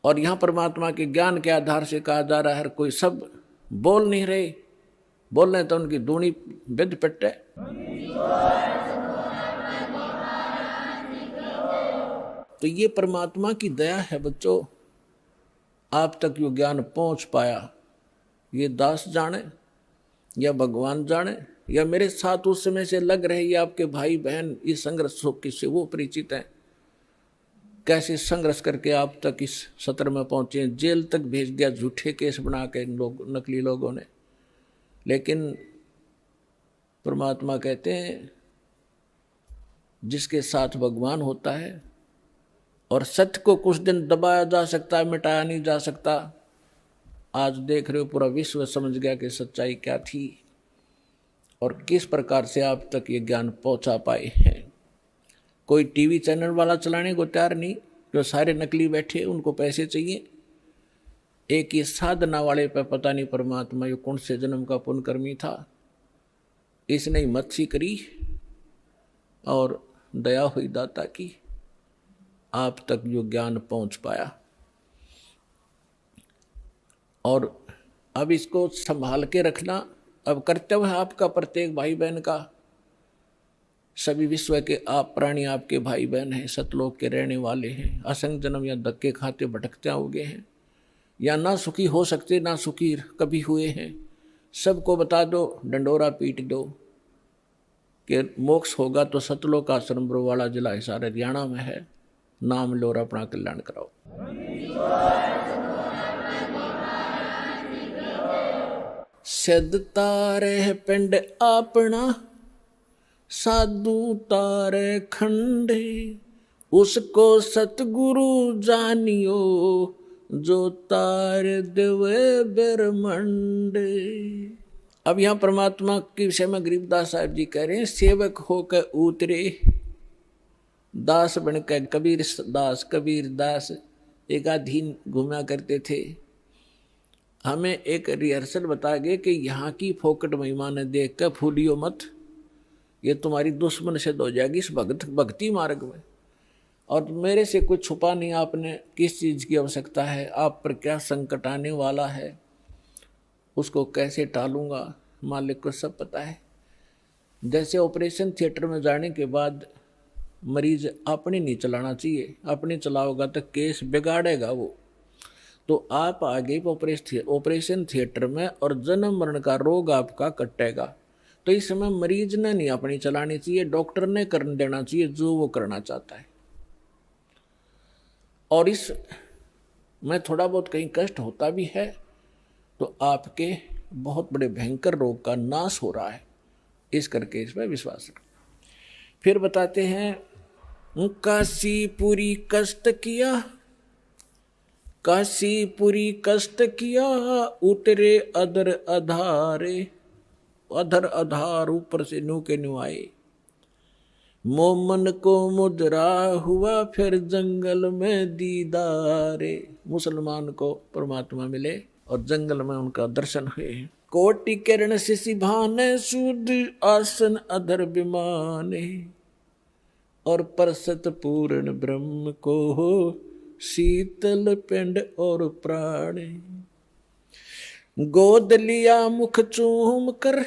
और यहाँ परमात्मा के ज्ञान के आधार से कहा जा रहा है कोई सब बोल नहीं रहे, बोल रहे तो उनकी दूनी विद पिट्टे। तो ये परमात्मा की दया है बच्चों, आप तक यो ज्ञान पहुंच पाया। ये दास जाने या भगवान जाने या मेरे साथ उस समय से लग रहे ये आपके भाई बहन इस संघर्ष से वो परिचित हैं, कैसे संघर्ष करके आप तक इस सत्र में पहुंचे। जेल तक भेज दिया झूठे केस बना के लोग, नकली लोगों ने। लेकिन परमात्मा कहते हैं जिसके साथ भगवान होता है, और सत्य को कुछ दिन दबाया जा सकता है, मिटाया नहीं जा सकता। आज देख रहे हो पूरा विश्व समझ गया कि सच्चाई क्या थी और किस प्रकार से आप तक ये ज्ञान पहुंचा पाए हैं। कोई टीवी चैनल वाला चलाने को तैयार नहीं, जो सारे नकली बैठे उनको पैसे चाहिए। एक ये साधना वाले पे पता नहीं परमात्मा ये कौन से जन्म का पुण्यकर्मी था, इसने मच्छी करी और दया हुई दाता की, आप तक जो ज्ञान पहुंच पाया। और अब इसको संभाल के रखना अब कर्तव्य है आपका, प्रत्येक भाई बहन का। सभी विश्व के आप प्राणी आपके भाई बहन हैं, सतलोक के रहने वाले हैं। असंग जन्म या धक्के खाते भटकते होंगे हैं, या ना सुखी हो सकते ना सुखी कभी हुए हैं। सबको बता दो, डंडोरा पीट दो कि मोक्ष होगा तो सतलोक आश्रम बरवाड़ा जिला हिसार हरियाणा में है। नाम लो और अपना कल्याण कराओ। सिद्ध तारे पिंड अपना, साधु तारे खंडे, उसको सतगुरु जानियो, जो तार देवे ब्रह्मंडे। अब यहाँ परमात्मा के विषय में गरीबदास साहब जी कह रहे हैं, सेवक होकर उतरे दास बनकर कबीर दास। कबीर दास एक आधीन घूमा करते थे। हमें एक रिहर्सल बता गए कि यहाँ की फोकट महिमा ने देख कर फूलियो मत, ये तुम्हारी दुश्मन से हो जाएगी इस भक्ति मार्ग में। और मेरे से कुछ छुपा नहीं आपने, किस चीज़ की आवश्यकता है, आप पर क्या संकट आने वाला है, उसको कैसे टालूंगा, मालिक को सब पता है। जैसे ऑपरेशन थिएटर में जाने के बाद मरीज अपने नहीं चलाना चाहिए, अपने चलाओगा तो केस बिगाड़ेगा वो। तो आप आगे ऑपरेशन थिएटर में और जन्म मरण का रोग आपका कटेगा। तो इस समय मरीज ने नहीं अपनी चलानी चाहिए, डॉक्टर ने कर देना चाहिए जो वो करना चाहता है। और इस में थोड़ा बहुत कहीं कष्ट होता भी है तो आपके बहुत बड़े भयंकर रोग का नाश हो रहा है, इस करके इस पर विश्वास रखें। फिर बताते हैं, काशीपुरी कष्ट किया, काशीपुरी कष्ट किया, उतरे अधर अधारे, अधर अधार ऊपर से न्यू के न्यू आए। मोमन को मुद्रा हुआ फिर जंगल में दीदारे। मुसलमान को परमात्मा मिले और जंगल में उनका दर्शन हुए। कोटि किरण शिशि भाने, शुद्ध आसन अधर विमाने, और परसत पूर्ण ब्रह्म को हो, शीतल पिंड और प्राणे। गोद लिया मुख चूम कर,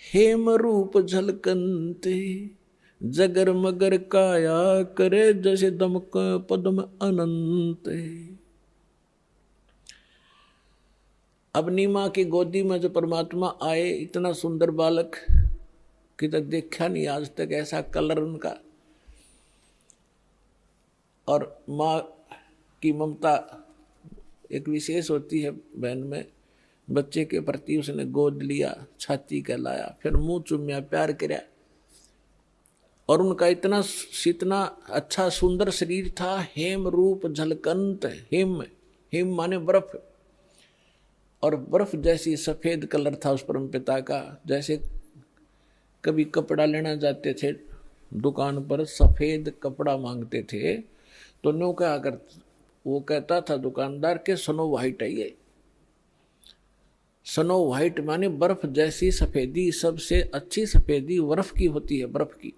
हेम रूप झलकंते, जगर मगर काया करे, जैसे दमक पद्म अनंत। अपनी माँ की गोदी में जो परमात्मा आए, इतना सुंदर बालक कि तक देखा नहीं आज तक ऐसा कलर उनका। और माँ की ममता एक विशेष होती है बहन में, बच्चे के प्रति उसने गोद लिया, छाती कहलाया, फिर मुंह चूम्या, प्यार किया। और उनका इतना अच्छा सुंदर शरीर था, हेम रूप झलकंत। हिम हिम माने बर्फ, और बर्फ जैसी सफेद कलर था उस परम पिता का। जैसे कभी कपड़ा लेना जाते थे दुकान पर, सफेद कपड़ा मांगते थे तो नो क्या कर, वो कहता था दुकानदार के स्नो व्हाइट है ये। स्नो व्हाइट माने बर्फ जैसी सफेदी, सबसे अच्छी सफेदी बर्फ की होती है, बर्फ की।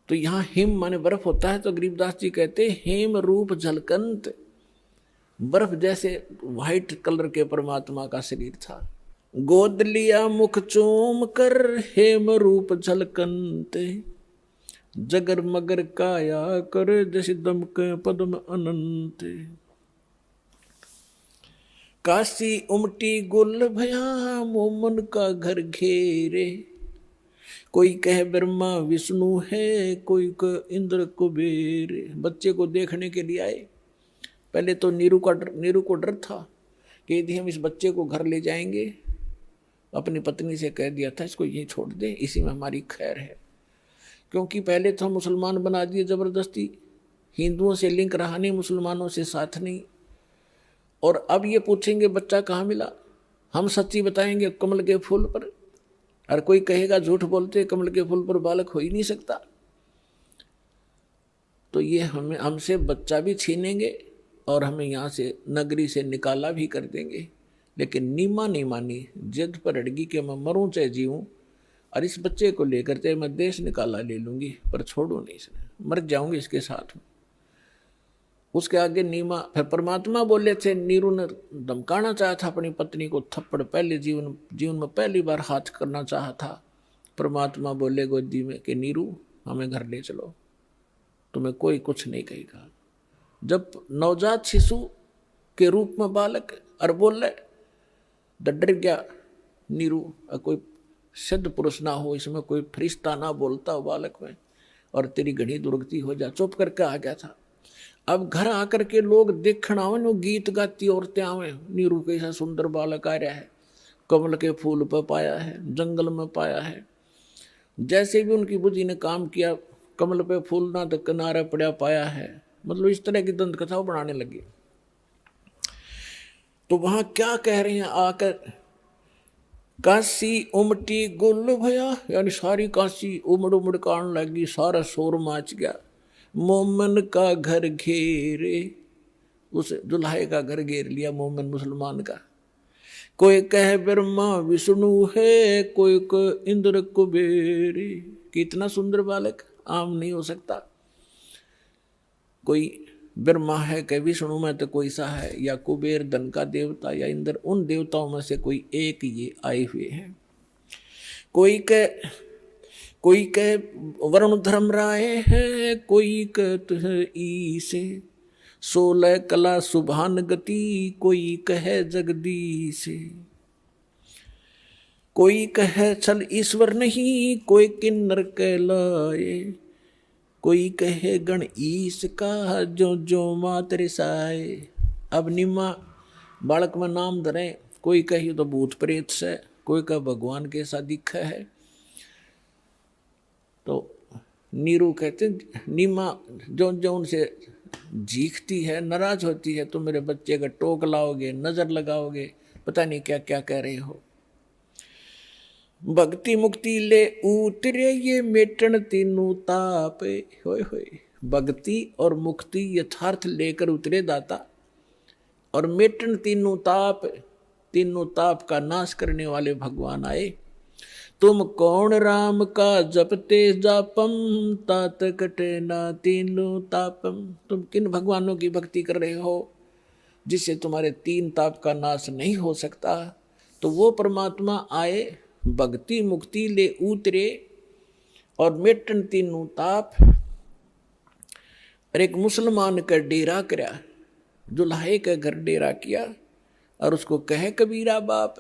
तो यहाँ हिम माने बर्फ होता है, तो गरीबदास जी कहते हेम रूप झलकंत, बर्फ जैसे व्हाइट कलर के परमात्मा का शरीर था। गोद लिया मुख चूम कर हेम रूप झलकंत, जगर मगर काया कर जैसे दमक पद्म अनंत। काशी उमटी गुल भया मोमन का घर घेरे, कोई कह ब्रह्मा विष्णु है, कोई कह इंद्र कुबेर। बच्चे को देखने के लिए आए। पहले तो नीरू को डर था कि यदि हम इस बच्चे को घर ले जाएंगे, अपनी पत्नी से कह दिया था इसको यहीं छोड़ दे, इसी में हमारी खैर है। क्योंकि पहले तो हम मुसलमान बना दिए जबरदस्ती, हिंदुओं से लिंक रहा नहीं, मुसलमानों से साथ नहीं। और अब ये पूछेंगे बच्चा कहाँ मिला, हम सच्ची बताएंगे कमल के फूल पर, और कोई कहेगा झूठ बोलते कमल के फूल पर बालक हो ही नहीं सकता। तो ये हमसे बच्चा भी छीनेंगे और हमें यहाँ से नगरी से निकाला भी कर देंगे। लेकिन नीमा नहीं मानी, जिद पर अड़गी कि मैं मरूं चाहे जीऊं, और इस बच्चे को लेकर चाहे मैं देश निकाला ले लूंगी, पर छोड़ू नहीं इसने, मर जाऊंगी इसके साथ में। उसके आगे नीमा। फिर परमात्मा बोले थे, नीरू ने धमकाना चाहा था अपनी पत्नी को, थप्पड़ पहले जीवन में पहली बार हाथ करना चाहा था। परमात्मा बोले गोदी में कि नीरू हमें घर ले चलो, तुम्हें कोई कुछ नहीं कहेगा। जब नवजात शिशु के रूप में बालक और बोले, डर गया नीरू, कोई सिद्ध पुरुष ना हो इसमें, कोई फरिश्ता ना बोलता हो बालक में, और तेरी घड़ी दुर्गति हो जा, चुप करके आ गया था। अब घर आकर के लोग देखना आवे, वो गीत गाती औरतें आवे, नीरू कैसा सुंदर बालक आ रहा है, कमल के फूल पर पाया है, जंगल में पाया है। जैसे भी उनकी बुद्धि ने काम किया, कमल पे फूल ना तो किनारे पड़ा पाया है, मतलब इस तरह की दंत कथा बनाने लगी। तो वहां क्या कह रहे हैं आकर, काशी उमटी गुल भया, यानी सारी काशी उमड़ उमड़ कान लगी, सारा शोर माच गया। मोमन का घर घेरे, उस दुल्हे का घर घेर लिया मोमन मुसलमान का। कोई कह ब्रह्मा विष्णु है, कोई कह इंद्र कुबेर। कितना सुंदर बालक, आम नहीं हो सकता। कोई ब्रह्मा है कि विष्णु में तो कोई सा है, या कुबेर धन का देवता, या इंद्र, उन देवताओं में से कोई एक ये आए हुए हैं। कोई कह वरुण धर्म राय है, कोई कह ईसे, 16 कला सुभान गति, कोई कह जगदीश। कोई कह छल ईश्वर नहीं, कोई किन्नर कहलाए, कोई कहे गण ईश का, जो जो मातरे साए। अब निम्मा बालक में नाम धरे, कोई कहे तो भूत प्रेत से, कोई कह भगवान के सा दिखा है। तो नीरू कहते निम्मा जो जो उनसे जीखती है, नाराज होती है, तो मेरे बच्चे का टोक लाओगे, नजर लगाओगे, पता नहीं क्या क्या कह रहे हो। भक्ति मुक्ति ले उतरे ये मेटन तीनों ताप, होए होए। भक्ति और मुक्ति यथार्थ लेकर उतरे दाता, और मेटन तीनों ताप का नाश करने वाले भगवान आए। तुम कौन राम का जपते जापम, तात कटे ना तीनों तापम। तुम किन भगवानों की भक्ति कर रहे हो जिससे तुम्हारे 3 ताप का नाश नहीं हो सकता। तो वो परमात्मा आए, भक्ति मुक्ति ले उतरे, और मेटन तीनों ताप। और एक मुसलमान का डेरा करा, दुल्हे का घर डेरा किया, और उसको कहे कबीरा बाप।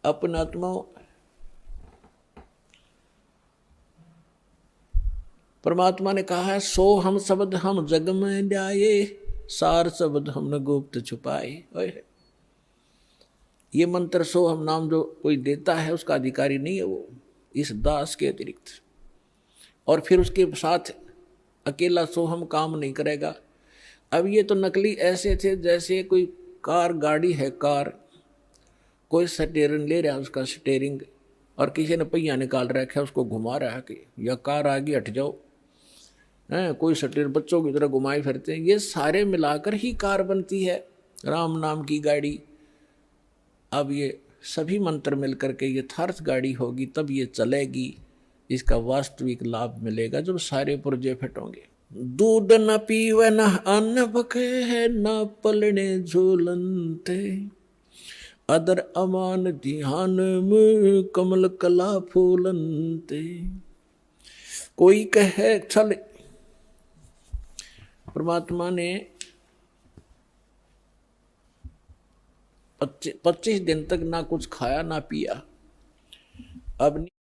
अपन आत्मा परमात्मा ने कहा है, सो हम शब्द हम जग में ल्याए, सार शब्द हमने गुप्त छुपाए। ये मंत्र सो हम नाम जो कोई देता है उसका अधिकारी नहीं है वो, इस दास के अतिरिक्त। और फिर उसके साथ अकेला सो हम काम नहीं करेगा। अब ये तो नकली ऐसे थे जैसे कोई कार गाड़ी है, कार कोई स्टीयरिंग ले रहा है, उसका स्टीयरिंग, और किसी ने पहिया निकाल रखा है, उसको घुमा रहा है कि या कार आगे हट जाओ, है कोई स्टीयर बच्चों की तरह घुमाए फिरते हैं। ये सारे मिलाकर ही कार बनती है, राम नाम की गाड़ी। अब ये सभी मंत्र मिलकर के यथार्थ गाड़ी होगी, तब ये चलेगी, इसका वास्तविक लाभ मिलेगा जब सारे पुर्जे फिट होंगे। दूध न पीवे न अन्न बके है, न पलने झूलनते, अदर अमान ध्यान में कमल कला फूलनते। कोई कहे चल, परमात्मा ने 25 दिन तक ना कुछ खाया ना पिया, अब